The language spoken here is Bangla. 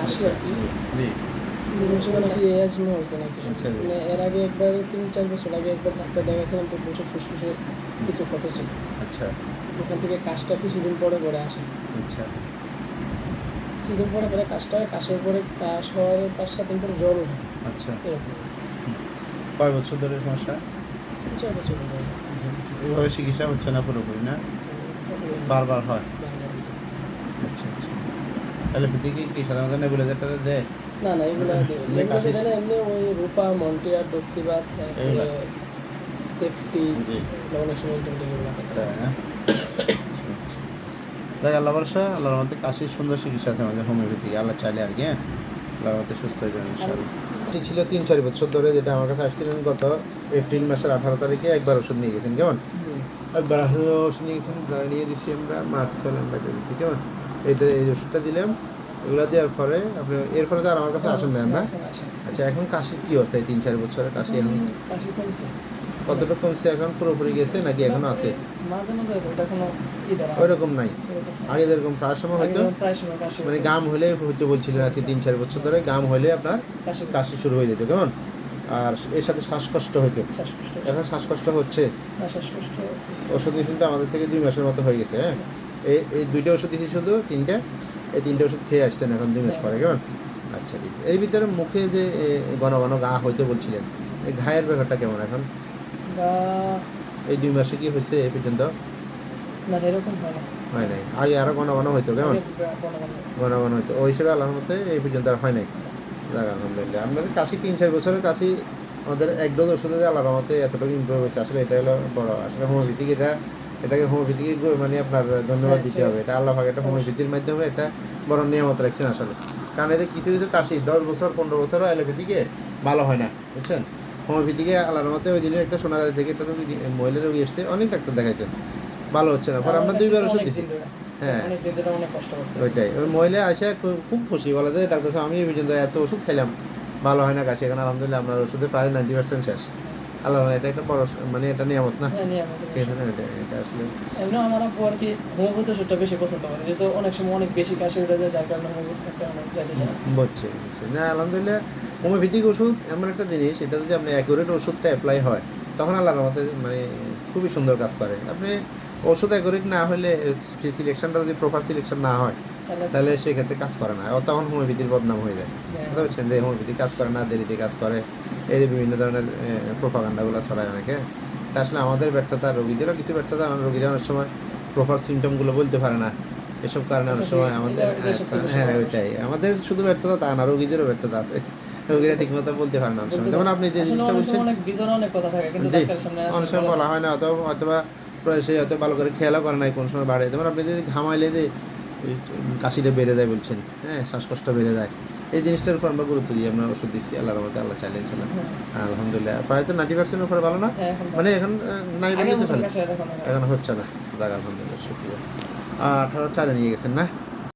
আসে আর কি। জি। বিভিন্ন সময় নাকি অ্যাজমা হয়েছে নাকি। আচ্ছা, জি। মানে এর আগে একবার ৩-৪ বছর আগে একবার ডাক্তার দেখাইছিলাম, তো বলছে ফুসফুসে কিছু ক্ষত ছিল। আচ্ছা, ওখান থেকে কাশটা কিছুদিন পরে পরে আসে। আচ্ছা, কিছুদিন পরে পরে কাশটা হয়, কাশের পরে কাশ হওয়ার ৫-৭ দিন পরে জ্বর ওঠে, আচ্ছা। এরকম। হুম। কয় বছর ধরে সমস্যা? ৩-৪ বছর ধরে এভাবে চিকিৎসা হচ্ছে না পুরোপুরি না? বারবার হয়? বারবার হইতেছে। আচ্ছা, আচ্ছা। অ্যালোপ্যাথি কি সাধারণত নেবুলাইজারটা দেয়? না, না, এগুলা এমনি এগুলাতে কাশি দেয় না, এমনি ওই রূপা, মন্টিয়ার, ডক্সিবাদ, তারপরে এগুলা? সেফটি, জি। এগুলো অনেক সময় এগুলো খেতে তাই হয়। না? আচ্ছা, আচ্ছা। যাক আল্লাহ ভরসা, আল্লাহর রহমতে কাশির সুন্দর চিকিৎসা আছে আমাদের হোমিওপ্যাথি, আল্লাহ চাইলে আর কি, হ্যাঁ? আল্লাহর রহমতে সুস্থ হয়ে যাবেন আর ইনশাআল্লাহ। এটি ছিল ৩-৪ বছর ধরে, যেটা আমার কাছে আসছিলেন গত এপ্রিল মাসের ১৮ তারিখে একবার ওষুধ নিয়ে গেছেন, কেমন? একবার ওষুধ নিয়ে গেছেন, নিয়ে দিচ্ছি আমরা মার্চ সালে আমরা দিচ্ছি, কেমন? এই ওষুধটা দিলাম, এগুলো দেওয়ার পরে আপনি এর ফলে তো আর আমার কাছে আসেন না, না? এখন আসে। আচ্ছা, এখন কাশির কী অবস্থা? এই ৩-৪ বছরের কাশি এখন কাশি কমছে। কতটুকু কমছে? এখন পুরোপুরি গেছে নাকি এখনো আছে? মাঝে, মাঝে হয়তো ওটা কোনো ধরা হয় না। ওইরকম নাই? এরকম হয়। আগে যেরকম প্রায় সময় আগে হয়তো, যেমন প্রায় সময় কাশি মানে হতো। গাম হলে হয়তো বলছিলেন আজকে ৩-৪ বছর ধরে গাম হলে আপনার কাশি হতো। কাশি শুরু হয়ে যেত, কেমন? আর এর সাথে শ্বাসকষ্ট হইতো। শ্বাসকষ্ট। এখন শ্বাসকষ্ট হচ্ছে? না, শ্বাসকষ্ট। ওষুধ নিয়েছেন তো আমাদের থেকে ২ মাসের মতো হয়ে গেছে, হ্যাঁ? এই ২টা ওষুধ দিয়েছি শুধু, ৩টা। এই ৩টে ওষুধ খেয়ে আসছেন এখন ২ মাস পরে, কেমন? আচ্ছা, ঠিক আছে। এর ভিতরে মুখে যে ঘন ঘন ঘা হইতে বলছিলেন, এই ঘায়ের ব্যাপারটা কেমন এখন? বা এই ২ মাসে কি হয়েছে এ পর্যন্ত? না, এরকম হয় না। হয় নাই। আগে আরো ঘন ঘন হইতো, কেমন? আগে কোনো ঘন ঘন হইতো। ওই হিসেবে আল্লাহর মতে এই পর্যন্ত আর হয় নাই। যাক আলহামদুলিল্লাহ। আপনাদের কাশি ৩-৪ বছরের কাশি আমাদের এক ডোজ ওষুধে যে আল্লাহর রহমতে এতটুকু ইমপ্রুভ হয়েছে, আসলে এটা হলো বড়। আসলে হোমিওপ্যাথিক এটাকে হোমিওপ্যাথিকে মানে আপনার ধন্যবাদ দিতে হবে। এটা আল্লাহ পাক একটা হোমিওপ্যাথির মাধ্যমে একটা বড় নিয়ামত রাখছেন আসলে। কারণ এতে কিছু কিছু কাশি ১০ বছর ১৫ বছরও অ্যালোপ্যাথিকে ভালো হয় না, বুঝছেন? হোমিওপ্যাথিকে আল্লাহর রহমতে ওই দিনে একটা সোনাগাড়ি থেকে একটা রোগী, মহিলা রোগী এসছে, অনেক ডাক্তার দেখাইছেন, ভালো হচ্ছে না। পরে আমার আমরা কাশি ২ বার তো ওষুধ অনেক দিছি। দিন ধরে। হ্যাঁ, অনেক দিন ধরে অনেক কষ্ট করতেছি। ওইটাই। ওই মহিলা আইসা খুব খুশি, বলে যে ডাক্তার সাহেব আমি এই পর্যন্ত এত ওষুধ খাইলাম, ভালো হয় না কাশি। এখন আলহামদুলিল্লাহ আপনার ওষুধে প্রায় 90% শেষ। আল্লাহ, এটা একটা বড় মানে এটা নিয়ামত না? হ্যাঁ, নিয়ামতের ঠিক আছে বিষয়। না? এটা আসলে এমনিও আমার আব্বু আর কি হোমিওপ্যাথি ওষুধটা বেশি পছন্দ করে। যেহেতু অনেক সময় অনেক বেশি কাশি উঠে যায়, যার কারণে হোমিওপ্যাথি কাছে অনেক যাইতে চায় না। বুঝছি, বুঝছি। না আলহামদুলিল্লাহ, হোমিওপ্যাথিক ওষুধ এমন একটা জিনিস, এটা যদি আপনি অ্যাকুরেট ওষুধটা এপ্লাই হয়, তখন আল্লাহর রহমতে মানে খুবই সুন্দর কাজ করে। আপনি ওষুধ অ্যাকুরেট না হলে, সিলেকশনটা যদি প্রপার সিলেকশন না হয়, তাহলে সেক্ষেত্রে কাজ করে না। তখন হোমিওপ্যাথির বদনাম হয়ে যায়। বুঝতে পারছেন যে হোমিওপ্যাথি কাজ করে না, দেরিতে কাজ করে, এই যে বিভিন্ন ধরনের প্রোপাগান্ডাগুলো ছড়ায় অনেকে। এটা আসলে আমাদের ব্যর্থতা, রোগীদেরও কিছু ব্যর্থতা। রোগীরা অনেক সময় প্রপার সিমটমগুলো বলতে পারে না। এসব কারণে অনেক সময় আমাদের হ্যাঁ, ওইটাই। আমাদের শুধু ব্যর্থতা তা না, রোগীদেরও ব্যর্থতা আছে। রোগীরা ঠিকমতো বলতে পারে না অনেক সময়। যেমন আপনি যে আসলে জিনিসটা অনেক বলছেন, সময় অনেক ভিতরে অনেক কথা থাকে, কিন্তু জি, ডাক্তারের সামনে অনেক আসলে সময় বলা বলা যায় হয় না, অথবা সে হয়তো ভালো করে খেয়ালও করে নাই কোন সময় বাড়ে। যেমন আপনি যদি ঘামাইলে যে ওই কাশিটা বেড়ে যায় বলছেন, হ্যাঁ, শ্বাসকষ্ট বেড়ে যায়, এই জিনিসটার উপর আমরা গুরুত্ব দিই। আমরা ওষুধ দিচ্ছি, আল্লাহর রহমতে আল্লাহ চাইলে ইনশাআল্লাহ আলহামদুলিল্লাহ প্রায় তো 90% উপরে ভালো না? হ্যাঁ, এখন মানে এখন নাই আগের বললেই তো মতন চলে। কাশি আর এখন হয় না। এখন হচ্ছে না। যাক আলহামদুলিল্লাহ, শুকরিয়া। 18 চালে নিয়ে গেছেন না?